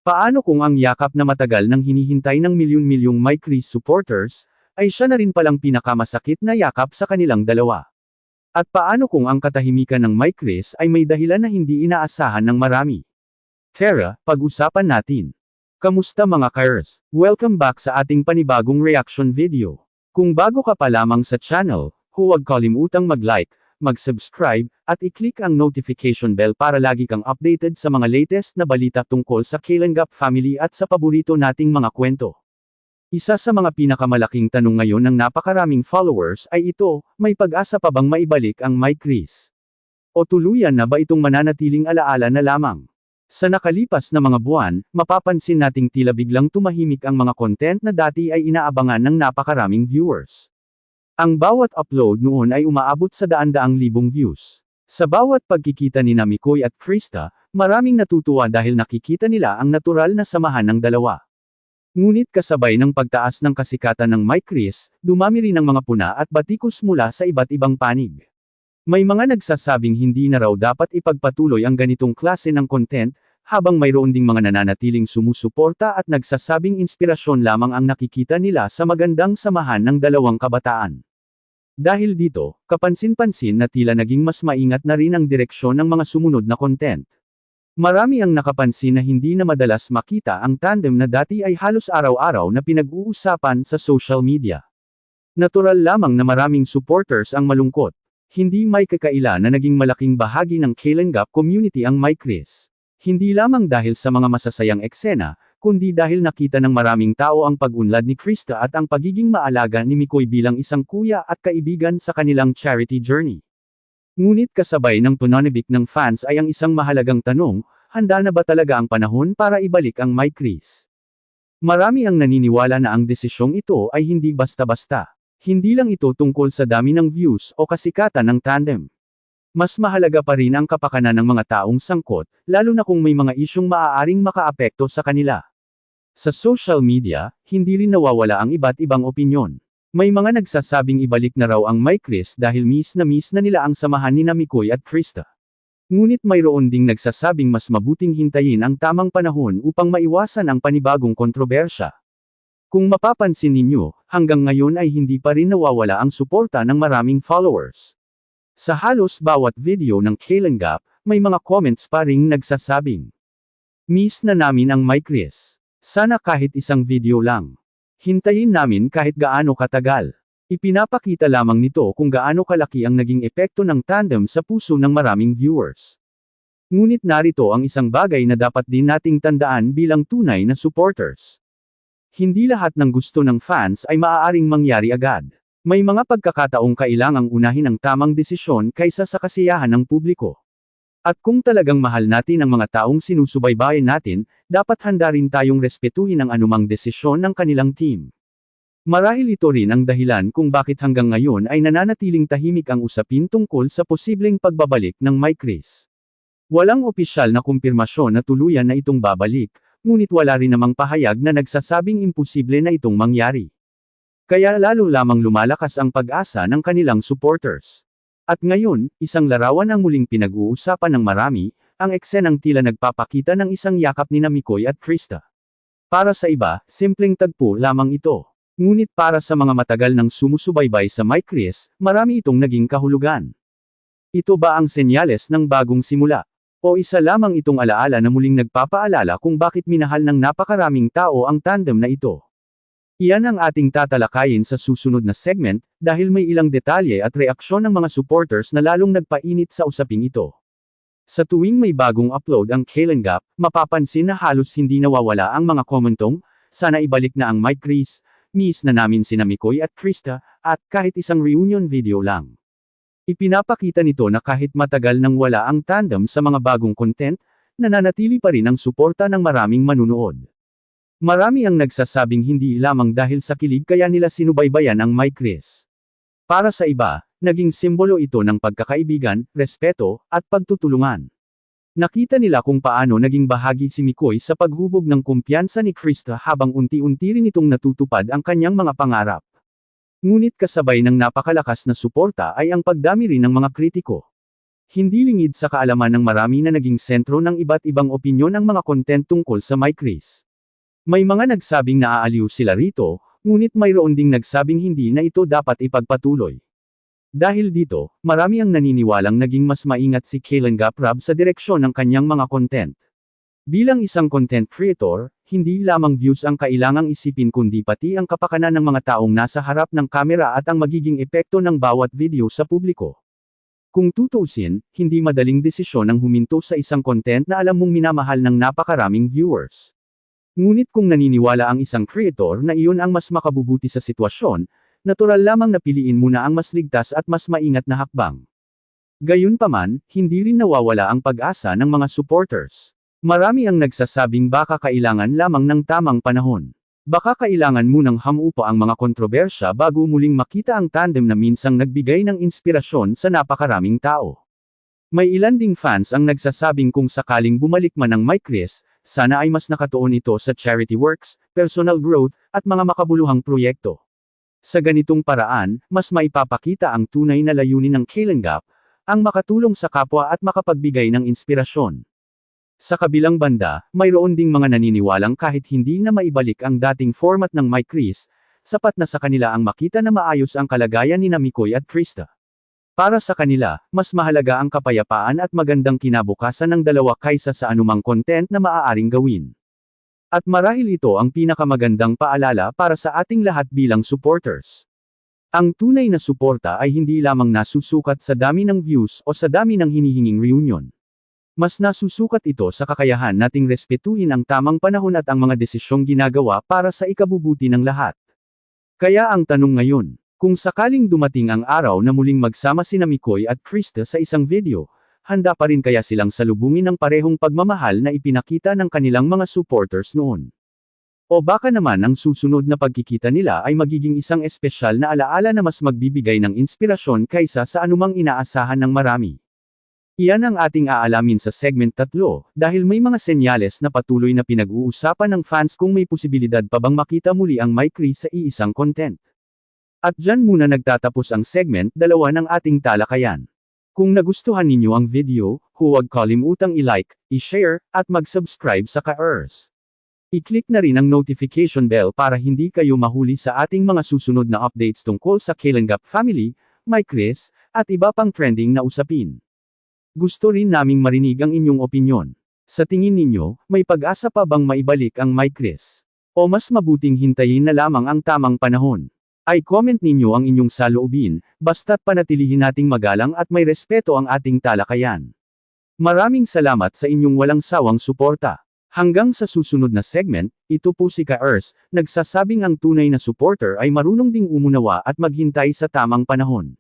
Paano kung ang yakap na matagal nang hinihintay ng milyon-milyong My Chris supporters, ay siya na rin palang pinakamasakit na yakap sa kanilang dalawa? At paano kung ang katahimikan ng My Chris ay may dahilan na hindi inaasahan ng marami? Tara, pag-usapan natin. Kamusta mga Kers? Welcome back sa ating panibagong reaction video. Kung bago ka pa lamang sa channel, huwag kalimutang mag-like, mag-subscribe, at i-click ang notification bell para lagi kang updated sa mga latest na balita tungkol sa Kalinga family at sa paborito nating mga kwento. Isa sa mga pinakamalaking tanong ngayon ng napakaraming followers ay ito, may pag-asa pa bang maibalik ang My Chris? O tuluyan na ba itong mananatiling alaala na lamang? Sa nakalipas na mga buwan, mapapansin nating tila biglang tumahimik ang mga content na dati ay inaabangan ng napakaraming viewers. Ang bawat upload noon ay umaabot sa daan-daang libong views. Sa bawat pagkikita ni Mikoy at Krista, maraming natutuwa dahil nakikita nila ang natural na samahan ng dalawa. Ngunit kasabay ng pagtaas ng kasikatan ng My Chris, dumami rin ang mga puna at batikos mula sa iba't ibang panig. May mga nagsasabing hindi na raw dapat ipagpatuloy ang ganitong klase ng content, habang mayroon ding mga nananatiling sumusuporta at nagsasabing inspirasyon lamang ang nakikita nila sa magandang samahan ng dalawang kabataan. Dahil dito, kapansin-pansin na tila naging mas maingat na rin ang direksyon ng mga sumunod na content. Marami ang nakapansin na hindi na madalas makita ang tandem na dati ay halos araw-araw na pinag-uusapan sa social media. Natural lamang na maraming supporters ang malungkot. Hindi may kakaila na naging malaking bahagi ng Kalinga community ang My Chris. Hindi lamang dahil sa mga masasayang eksena, kundi dahil nakita ng maraming tao ang pag-unlad ni Krista at ang pagiging maalaga ni Mikoy bilang isang kuya at kaibigan sa kanilang charity journey. Ngunit kasabay ng pananabik ng fans ay ang isang mahalagang tanong, handa na ba talaga ang panahon para ibalik ang My Chris? Marami ang naniniwala na ang desisyong ito ay hindi basta-basta. Hindi lang ito tungkol sa dami ng views o kasikatan ng tandem. Mas mahalaga pa rin ang kapakanan ng mga taong sangkot, lalo na kung may mga isyung maaaring makaapekto sa kanila. Sa social media, hindi rin nawawala ang iba't ibang opinyon. May mga nagsasabing ibalik na raw ang My Chris dahil miss na nila ang samahan ni Mikoy at Krista. Ngunit mayroon ding nagsasabing mas mabuting hintayin ang tamang panahon upang maiwasan ang panibagong kontrobersya. Kung mapapansin ninyo, hanggang ngayon ay hindi pa rin nawawala ang suporta ng maraming followers. Sa halos bawat video ng Kalinga, may mga comments pa ring nagsasabing, "Miss na namin ang My Chris. Sana kahit isang video lang. Hintayin namin kahit gaano katagal." Ipinapakita lamang nito kung gaano kalaki ang naging epekto ng tandem sa puso ng maraming viewers. Ngunit narito ang isang bagay na dapat din nating tandaan bilang tunay na supporters. Hindi lahat ng gusto ng fans ay maaaring mangyari agad. May mga pagkakataong kailangang unahin ang tamang desisyon kaysa sa kasiyahan ng publiko. At kung talagang mahal natin ang mga taong sinusubaybayan natin, dapat handa rin tayong respetuhin ang anumang desisyon ng kanilang team. Marahil ito rin ang dahilan kung bakit hanggang ngayon ay nananatiling tahimik ang usapin tungkol sa posibleng pagbabalik ng My Chris. Walang opisyal na kumpirmasyon na tuluyan na itong babalik, ngunit wala rin namang pahayag na nagsasabing imposible na itong mangyari. Kaya lalo lamang lumalakas ang pag-asa ng kanilang supporters. At ngayon, isang larawan ang muling pinag-uusapan ng marami, ang eksenang tila nagpapakita ng isang yakap ni Mikoy at Krista. Para sa iba, simpleng tagpo lamang ito. Ngunit para sa mga matagal nang sumusubaybay sa My Chris, marami itong naging kahulugan. Ito ba ang senyales ng bagong simula? O isa lamang itong alaala na muling nagpapaalala kung bakit minahal ng napakaraming tao ang tandem na ito? Iyan ang ating tatalakayin sa susunod na segment, dahil may ilang detalye at reaksyon ng mga supporters na lalong nagpainit sa usaping ito. Sa tuwing may bagong upload ang Kalinga, mapapansin na halos hindi nawawala ang mga komentong, "Sana ibalik na ang My Chris, miss na namin sina Mikoy at Krista, at kahit isang reunion video lang." Ipinapakita nito na kahit matagal nang wala ang tandem sa mga bagong content, nananatili pa rin ang suporta ng maraming manunood. Marami ang nagsasabing hindi lamang dahil sa kilig kaya nila sinubaybayan ang My Chris. Para sa iba, naging simbolo ito ng pagkakaibigan, respeto, at pagtutulungan. Nakita nila kung paano naging bahagi si Mikoy sa paghubog ng kumpiyansa ni Krista habang unti-unti rin itong natutupad ang kanyang mga pangarap. Ngunit kasabay ng napakalakas na suporta ay ang pagdami rin ng mga kritiko. Hindi lingid sa kaalaman ng marami na naging sentro ng iba't ibang opinyon ang mga content tungkol sa My Chris. May mga nagsabing naaaliw sila rito, ngunit mayroon ding nagsabing hindi na ito dapat ipagpatuloy. Dahil dito, marami ang naniniwalang naging mas maingat si Kalen Gaprab sa direksyon ng kanyang mga content. Bilang isang content creator, hindi lamang views ang kailangang isipin kundi pati ang kapakanan ng mga taong nasa harap ng kamera at ang magiging epekto ng bawat video sa publiko. Kung tutuusin, hindi madaling desisyon ang huminto sa isang content na alam mong minamahal ng napakaraming viewers. Ngunit kung naniniwala ang isang creator na iyon ang mas makabubuti sa sitwasyon, natural lamang na piliin muna ang mas ligtas at mas maingat na hakbang. Gayunpaman, hindi rin nawawala ang pag-asa ng mga supporters. Marami ang nagsasabing baka kailangan lamang ng tamang panahon. Baka kailangan munang hamupa ang mga kontrobersya bago muling makita ang tandem na minsang nagbigay ng inspirasyon sa napakaraming tao. May ilan ding fans ang nagsasabing kung sakaling bumalik man ang My Chris, sana ay mas nakatuon ito sa charity works, personal growth, at mga makabuluhang proyekto. Sa ganitong paraan, mas maipapakita ang tunay na layunin ng Kalen Gap, ang makatulong sa kapwa at makapagbigay ng inspirasyon. Sa kabilang banda, mayroon ding mga naniniwalang kahit hindi na maibalik ang dating format ng My Chris, sapat na sa kanila ang makita na maayos ang kalagayan ni Mikoy at Krista. Para sa kanila, mas mahalaga ang kapayapaan at magandang kinabukasan ng dalawa kaysa sa anumang content na maaaring gawin. At marahil ito ang pinakamagandang paalala para sa ating lahat bilang supporters. Ang tunay na suporta ay hindi lamang nasusukat sa dami ng views o sa dami ng hinihinging reunion. Mas nasusukat ito sa kakayahan nating respetuhin ang tamang panahon at ang mga desisyong ginagawa para sa ikabubuti ng lahat. Kaya ang tanong ngayon, kung sakaling dumating ang araw na muling magsama sina Mikoy at Krista sa isang video, handa pa rin kaya silang salubungin ng parehong pagmamahal na ipinakita ng kanilang mga supporters noon? O baka naman ang susunod na pagkikita nila ay magiging isang espesyal na alaala na mas magbibigay ng inspirasyon kaysa sa anumang inaasahan ng marami? Iyan ang ating aalamin sa segment 3, dahil may mga senyales na patuloy na pinag-uusapan ng fans kung may posibilidad pa bang makita muli ang My Chris sa iisang content. At dyan muna nagtatapos ang segment 2 ng ating talakayan. Kung nagustuhan ninyo ang video, huwag kalimutang i-like, i-share, at mag-subscribe sa Ka-Earth. I-click na rin ang notification bell para hindi kayo mahuli sa ating mga susunod na updates tungkol sa Kalen Gap family, My Chris, at iba pang trending na usapin. Gusto rin naming marinig ang inyong opinyon. Sa tingin ninyo, may pag-asa pa bang maibalik ang My Chris? O mas mabuting hintayin na lamang ang tamang panahon? I-comment ninyo ang inyong saloobin, basta't panatilihin nating magalang at may respeto ang ating talakayan. Maraming salamat sa inyong walang sawang suporta. Hanggang sa susunod na segment, ito po si Ka-Earth, nagsasabing ang tunay na supporter ay marunong ding umunawa at maghintay sa tamang panahon.